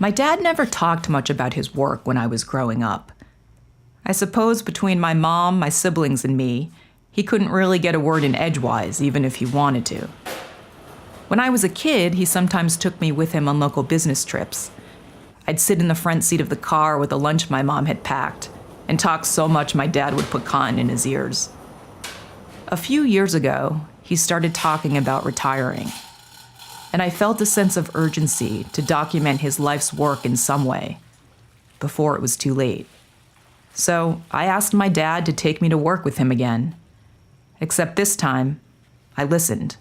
My dad never talked much about his work when I was growing up. I suppose between my mom, my siblings, and me, he couldn't really get a word in edgewise, even if he wanted to. When I was a kid, he sometimes took me with him on local business trips. I'd sit in the front seat of the car with the lunch my mom had packed and talk so much my dad would put cotton in his ears. A few years ago, he started talking about retiring, and I felt a sense of urgency to document his life's work in some way before it was too late. So I asked my dad to take me to work with him again. Except this time, I listened.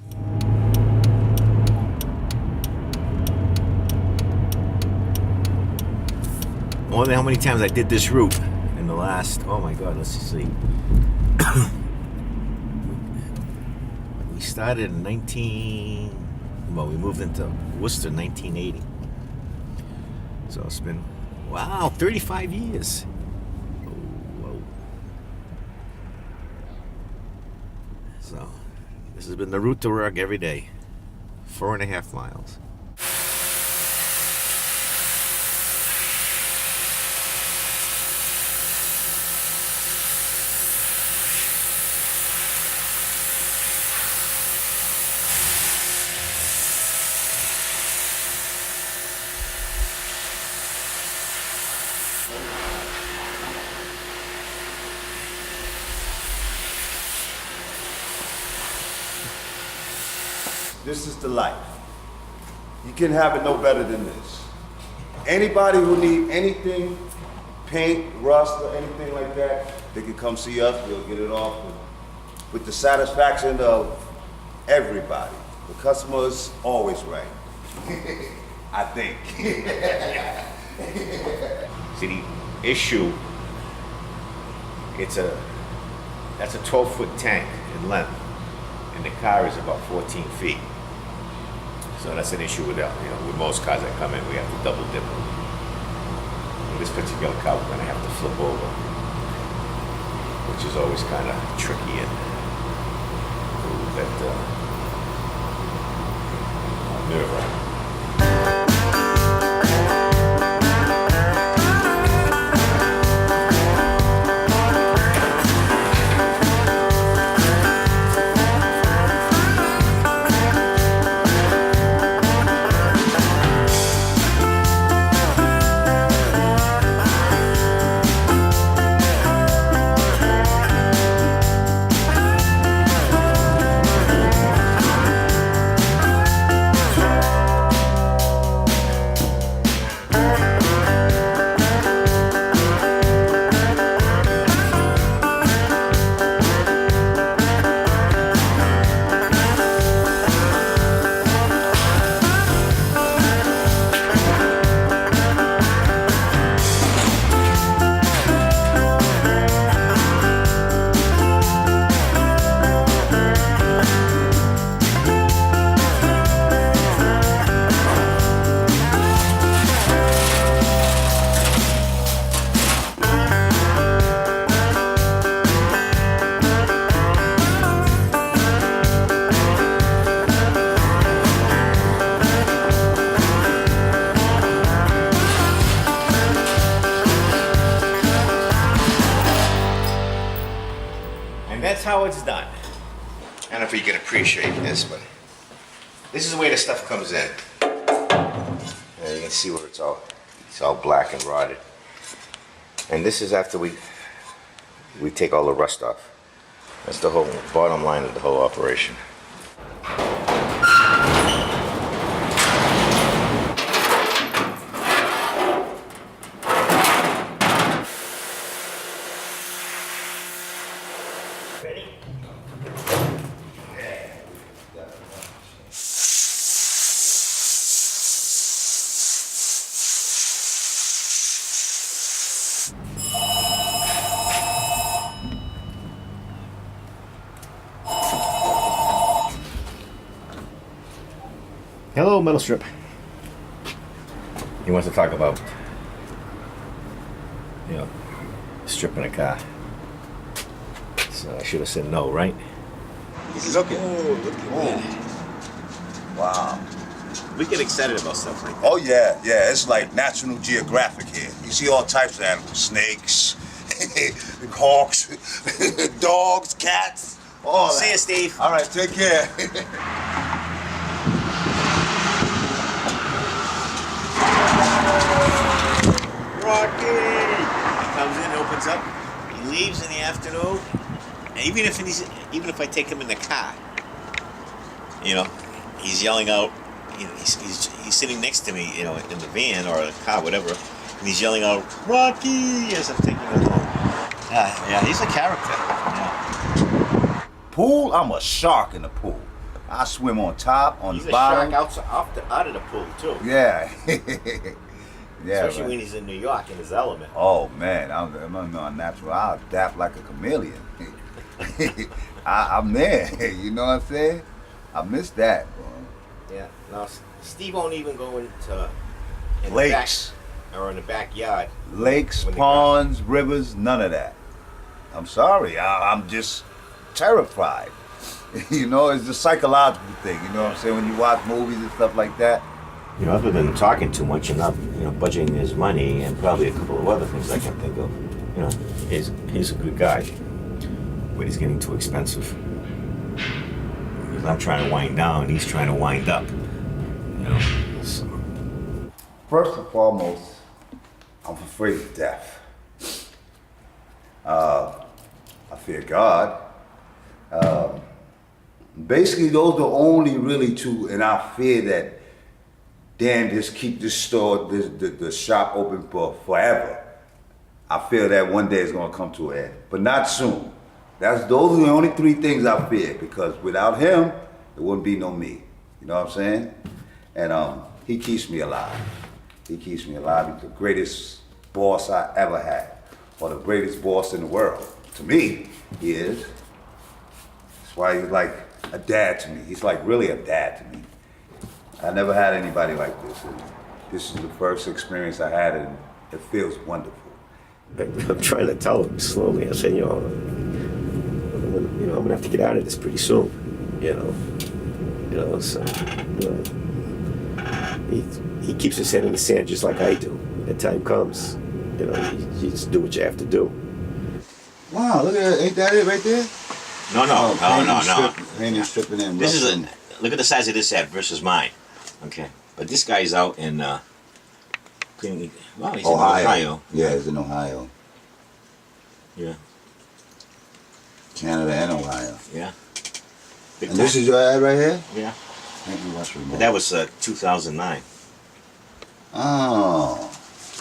I wonder how many times I did this route in the last, oh my God, let's see. We started in we moved into Worcester in 1980. So it's been, wow, 35 years. Whoa. So this has been the route to work every day. 4.5 miles. This is the life. You can have it no better than this. Anybody who need anything, paint, rust, or anything like that, they can come see us. We'll get it off with the satisfaction of everybody. The customer is always right. I think. See, the issue, that's a 12-foot tank in length, and the car is about 14 feet. So that's an issue with with most cars that come in, we have to double dip them. In this particular car, we're gonna have to flip over, which is always kind of tricky and a little bit nerve-wracking. That's how it's done. I don't know if you can appreciate this, but this is the way the stuff comes in. You can see where it's all black and rotted. And this is after we take all the rust off. That's the whole bottom line of the whole operation. Hello, metal strip. He wants to talk about, stripping a car. So I should have said no, right? Look at that. Wow. We get excited about stuff like that. Oh yeah, yeah. It's like National Geographic here. You see all types of animals: snakes, hawks, dogs, cats. All See that. you, Steve. All right, take care. Rocky! He comes in, opens up, he leaves in the afternoon, and even if I take him in the car, you know, he's yelling out, you know, he's sitting next to me, you know, in the van or the car, whatever, and he's yelling out, Rocky, as I'm taking him home. Yeah, he's a character. Yeah. Pool? I'm a shark in the pool. I swim on top, on He's the a bottom. shark out of the pool, too. Yeah. Yeah, Especially when he's in New York in his element. Oh man, I'm unnatural. I'll adapt like a chameleon. I'm there. You know what I'm saying? I miss that, bro. Yeah. Now, Steve won't even go into Lakes. the back, or in the backyard. Lakes, When the ponds, rivers, none of that. I'm sorry. I'm just terrified. You know, it's a psychological thing. You know what I'm saying? When you watch movies and stuff like that. You know, other than talking too much and not, you know, budgeting his money and probably a couple of other things I can think of, you know, he's a good guy, but he's getting too expensive. Because I'm trying to wind down, he's trying to wind up. You know, so. First and foremost, I'm afraid of death. I fear God. Basically, those are the only really two, and I fear that Dan just keep this store, the shop open for forever. I feel that one day it's gonna come to an end, but not soon. Those are the only three things I fear, because without him, there wouldn't be no me. You know what I'm saying? And he keeps me alive. He keeps me alive. He's the greatest boss I ever had, or the greatest boss in the world. To me, he is. That's why he's like a dad to me. He's like really a dad to me. I never had anybody like this. And this is the first experience I had, and it feels wonderful. I'm trying to tell him slowly. I said, I'm gonna have to get out of this pretty soon. So he keeps his head in the sand just like I do. When the time comes, you just do what you have to do. Wow, look at that. Ain't that it right there? No. Painting, stripping in. This is look at the size of this ad versus mine. Okay, but this guy's out in cleaning. Well, he's in Ohio. Yeah, he's in Ohio. Yeah. Canada and Ohio. Yeah. Big And time. this is your ad right here? Yeah. Thank you much for But that was 2009. Oh.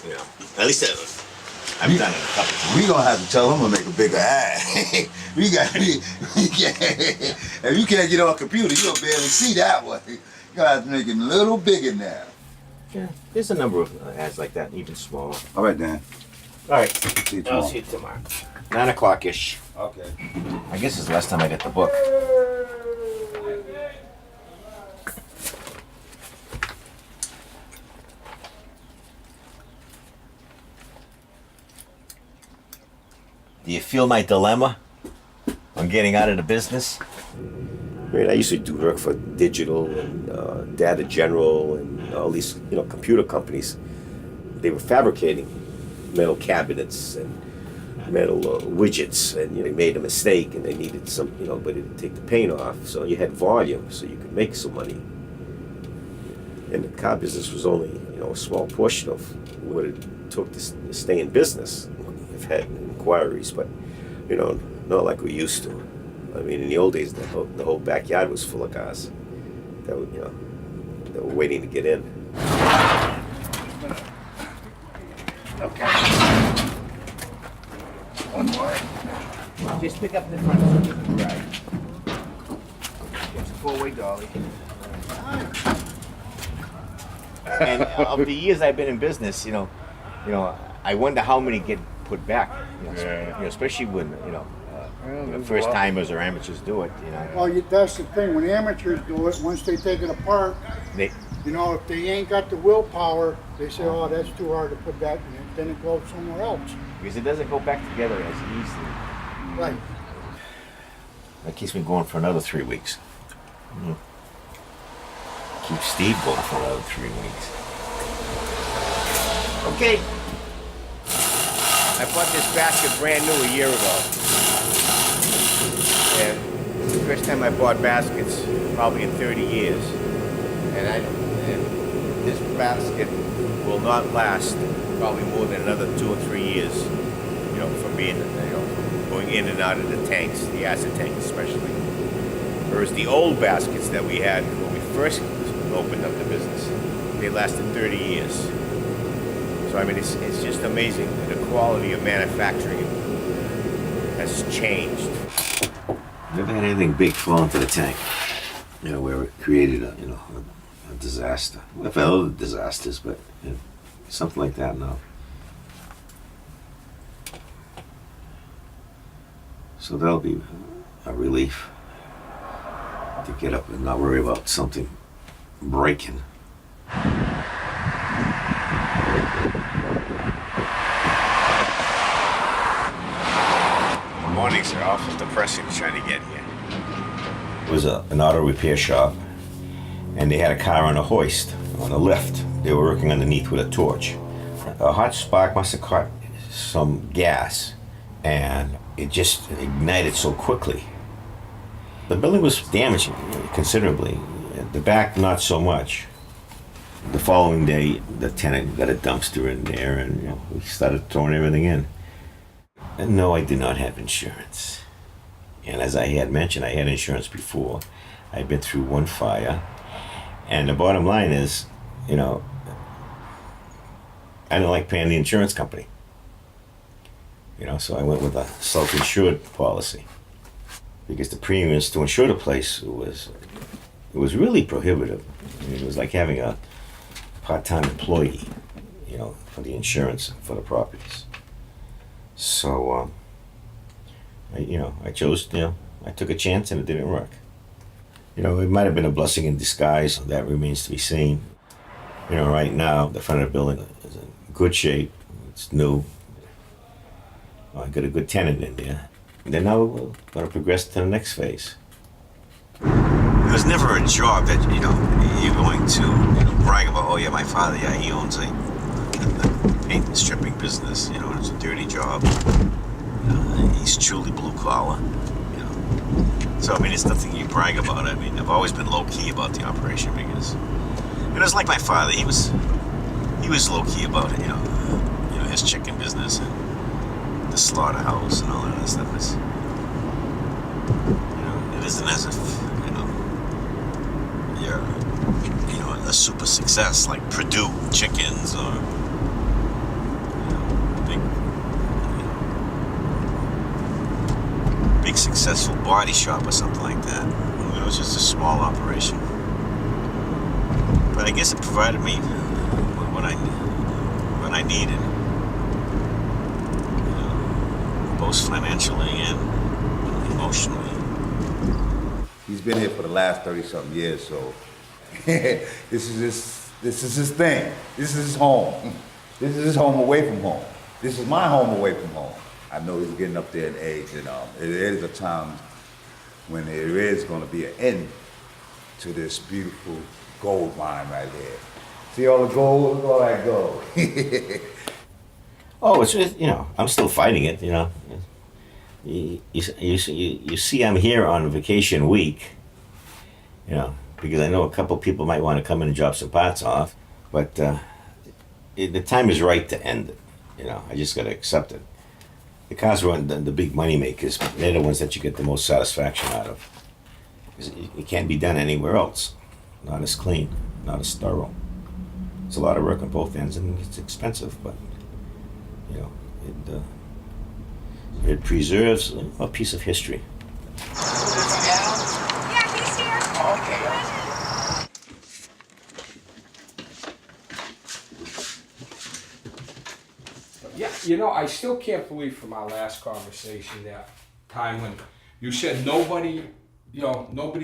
Yeah. At least I've done it a couple times. We gonna have to tell him to make a bigger ad. If you can't get on a computer, you don't barely see that one. You gotta have to make it a little bigger now. Yeah. There's a number of ads like that, even smaller. All right, Dan. All right. See you I'll tomorrow. see you tomorrow. 9 o'clock-ish. Okay. I guess it's the last time I got the book. Do you feel my dilemma on getting out of the business? I mean, I used to do work for Digital and Data General and all these, computer companies. They were fabricating metal cabinets and metal widgets, and they made a mistake and they needed some, but it didn't take the paint off, so you had volume, so you could make some money. And the car business was only, a small portion of what it took to stay in business. We've had inquiries, but not like we used to. I mean, in the old days, the whole backyard was full of cars that were, that were waiting to get in. Okay. One more. Just pick up the front. Right. It's a four-way dolly. And of the years I've been in business, I wonder how many get put back. Especially when first timers or amateurs do it. Well, that's the thing. When amateurs do it, once they take it apart, They, if they ain't got the willpower, they say, "Oh, that's too hard to put back," and then it goes somewhere else. because it doesn't go back together as easily. Right. That keeps me going for another 3 weeks. keep Steve going for another 3 weeks. Okay. I bought this basket brand new a year ago. And the first time I bought baskets, probably in 30 years. And this basket will not last probably more than another 2 or 3 years, you know, from being, going in and out of the tanks, the acid tank especially. Whereas the old baskets that we had when we first opened up the business, they lasted 30 years. So I mean, it's just amazing the quality of manufacturing has changed. Never had anything big fall into the tank, you know, where it created a disaster. I've had other disasters, but you know, something like that, no. So that'll be a relief to get up and not worry about something breaking. Mornings are awful depressing trying to get here. It was an auto repair shop, and they had a car on a hoist, on a lift. They were working underneath with a torch. A hot spark must have caught some gas, and it just ignited so quickly. The building was damaged considerably. The back, not so much. The following day, the tenant got a dumpster in there, and you know, we started throwing everything in. And no, I did not have insurance. And as I had mentioned, I had insurance before. I'd been through one fire. And the bottom line is, you know, I didn't like paying the insurance company. You know, so I went with a self-insured policy. Because the premiums to insure the place was really prohibitive. I mean, it was like having a part-time employee, you know, for the insurance for the properties. So, I chose, I took a chance and it didn't work. You know, it might have been a blessing in disguise. That remains to be seen. You know, right now, the front of the building is in good shape. It's new. I got a good tenant in there. And then now we're going to progress to the next phase. It was never a job that, you're going to brag about, oh yeah, my father, yeah, he owns a paint and stripping business, it's a dirty job. He's truly blue collar, So, I mean, it's nothing you brag about. I mean, I've always been low-key about the operation because it was like my father. He was low-key about it, his chicken business and the slaughterhouse and all that other stuff. Is, it isn't as if, you're, a super success like Purdue Chickens or, big successful body shop or something like that. It was just a small operation. But I guess it provided me what I needed. Both financially and emotionally. He's been here for the last 30-something years, so this is his thing. This is his home. This is his home away from home. This is my home away from home. I know he's getting up there in age, and it is a time when there is going to be an end to this beautiful gold mine right here. See all the gold? Look at all that gold. Oh, it's I'm still fighting it. You see, I'm here on vacation week. Because I know a couple people might want to come in and drop some parts off, but the time is right to end it. I just got to accept it. The cars weren't the big money makers, but they're the ones that you get the most satisfaction out of. Because it can't be done anywhere else. Not as clean, not as thorough. It's a lot of work on both ends, and it's expensive, but it preserves a piece of history. Yeah, he's here. Okay. Yeah, I still can't believe from our last conversation that time when you said nobody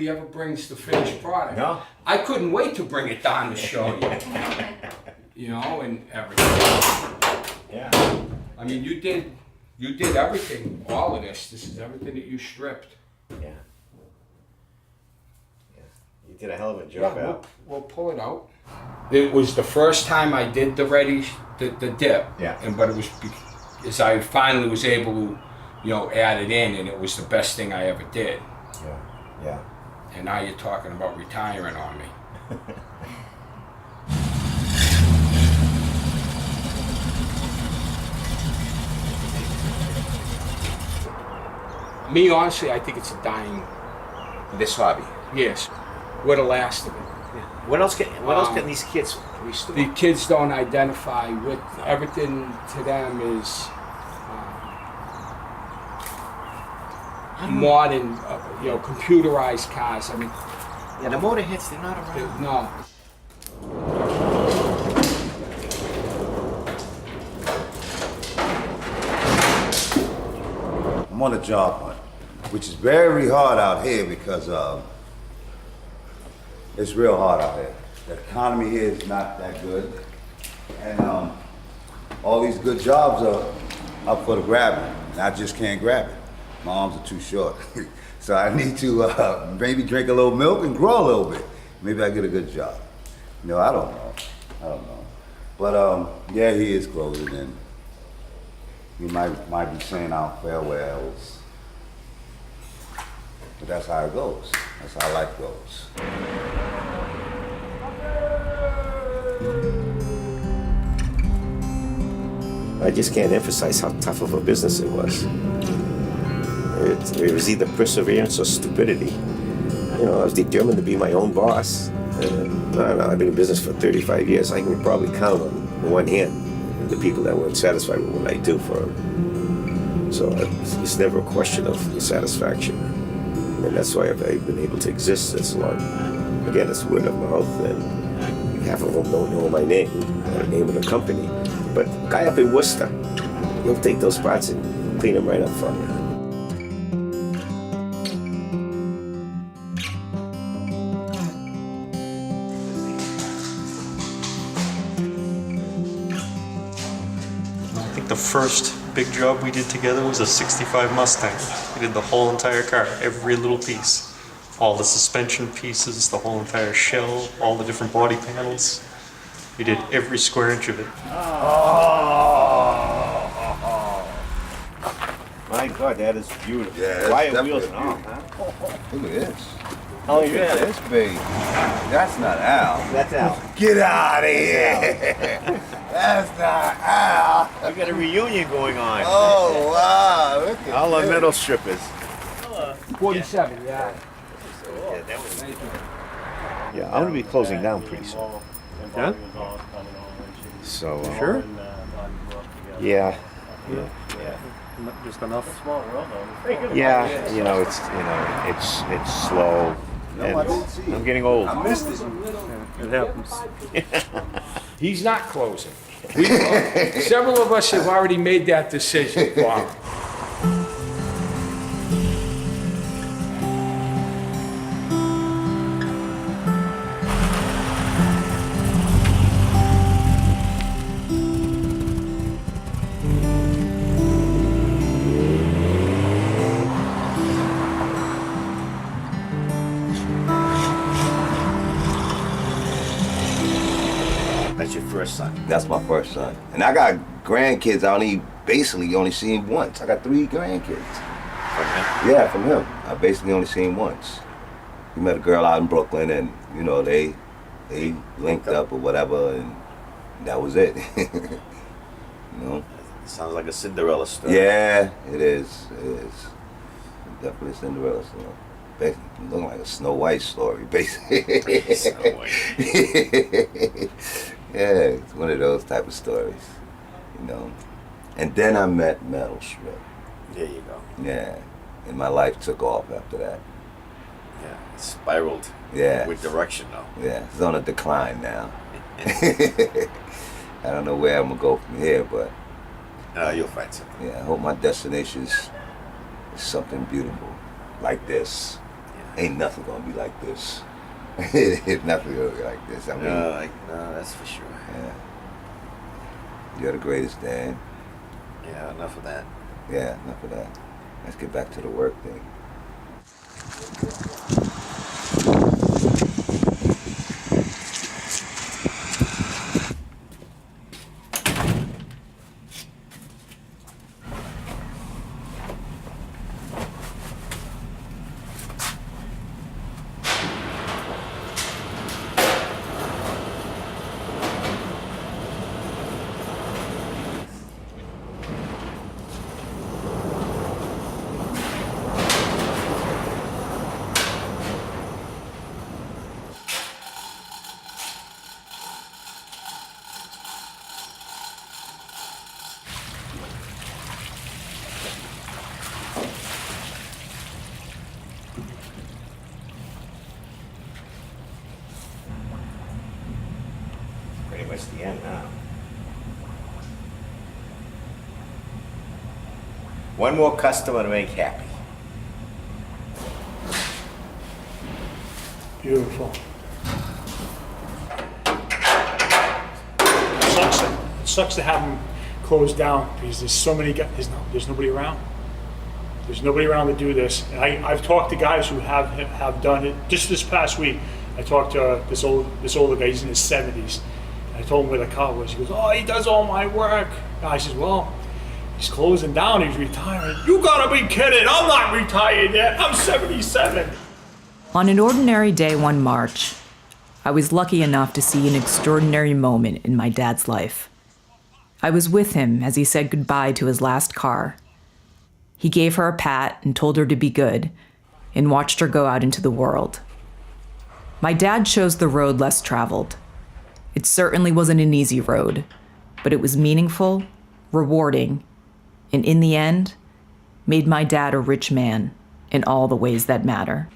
ever brings the finished product. No. I couldn't wait to bring it down to show you. And everything. Yeah. I mean, you did everything, all of this. This is everything that you stripped. Yeah. You did a hell of a job, Yeah, Al. we'll pull it out. It was the first time I did the dip. Yeah. But it was because I finally was able to, add it in, and it was the best thing I ever did. Yeah. Yeah. And now you're talking about retiring on me. Me, honestly, I think it's a dying. This hobby. Yes. What the last of it. What else can these kids restore? The kids don't identify with everything. To them is modern, computerized cars. I mean, Yeah, the motor hits, they're not around. no. I'm on a job hunt, which is very hard out here because it's real hard out here. The economy here is not that good, and all these good jobs are up for the grabbing, and I just can't grab it. My arms are too short, so I need to maybe drink a little milk and grow a little bit. Maybe I get a good job. I don't know. But yeah, he is closing in. We might be saying our farewells. But that's how it goes. That's how life goes. I just can't emphasize how tough of a business it was. It was either perseverance or stupidity. I was determined to be my own boss. And I don't know, I've been in business for 35 years. I can probably count on one hand the people that weren't satisfied with what I do for them. So it's never a question of satisfaction. And that's why I've been able to exist this long. Again, it's word of mouth, and half of them don't know my name or the name of the company. But a guy up in Worcester, he'll take those spots and clean them right up for you. The first big job we did together was a 65 Mustang. We did the whole entire car, every little piece. All the suspension pieces, the whole entire shell, all the different body panels. We did every square inch of it. My God, that is beautiful. Yeah, that's Quiet definitely wheels and all, beautiful. huh? Look at this. How long Look at this, baby. That's not Al. That's Al. Get out of here. That's not Al. We got a reunion going on. Oh, wow. Look at All our this. metal strippers. 47, yeah. Yeah, that was. Yeah, I'm gonna be closing down pretty soon. Yeah? So. Sure? Yeah. Just enough. Yeah. It's slow. No, I didn't see it. I'm getting old. I missed it. It happens. He's not closing. Several of us have already made that decision for him. That's your first son. That's my first son. And I got grandkids I only seen once. I got 3 grandkids. From him? Yeah, from him. I basically only seen once. He met a girl out in Brooklyn and, they linked up or whatever and that was it. Sounds like a Cinderella story. Yeah, it is. It is. Definitely a Cinderella story. Basically, looking like a Snow White story, basically. Snow White. Yeah, it's one of those type of stories, And then I met Metal Strip. There you go. Yeah, and my life took off after that. Yeah, it spiraled. Yeah. With direction though. Yeah, it's on a decline now. I don't know where I'm gonna go from here, but You'll find something. yeah, I hope my destination is something beautiful, like this. Ain't nothing gonna be like this. It's nothing gonna be like this. I mean, No, that's for sure. yeah. You're the greatest, Dan. Yeah, enough of that. Yeah, enough of that. Let's get back to the work thing. That's the end now. One more customer to make happy. Beautiful. It sucks to have them closed down because there's so many guys. There's nobody around. There's nobody around to do this. And I've talked to guys who have done it. Just this past week, I talked to this older guy. He's in his 70s. And I told him where the car was. He goes, "Oh, he does all my work." And I says, "Well, he's closing down. He's retiring." "You gotta be kidding! I'm not retired yet. I'm 77." On an ordinary day one March, I was lucky enough to see an extraordinary moment in my dad's life. I was with him as he said goodbye to his last car. He gave her a pat and told her to be good, and watched her go out into the world. My dad chose the road less traveled. It certainly wasn't an easy road, but it was meaningful, rewarding, and in the end, made my dad a rich man in all the ways that matter.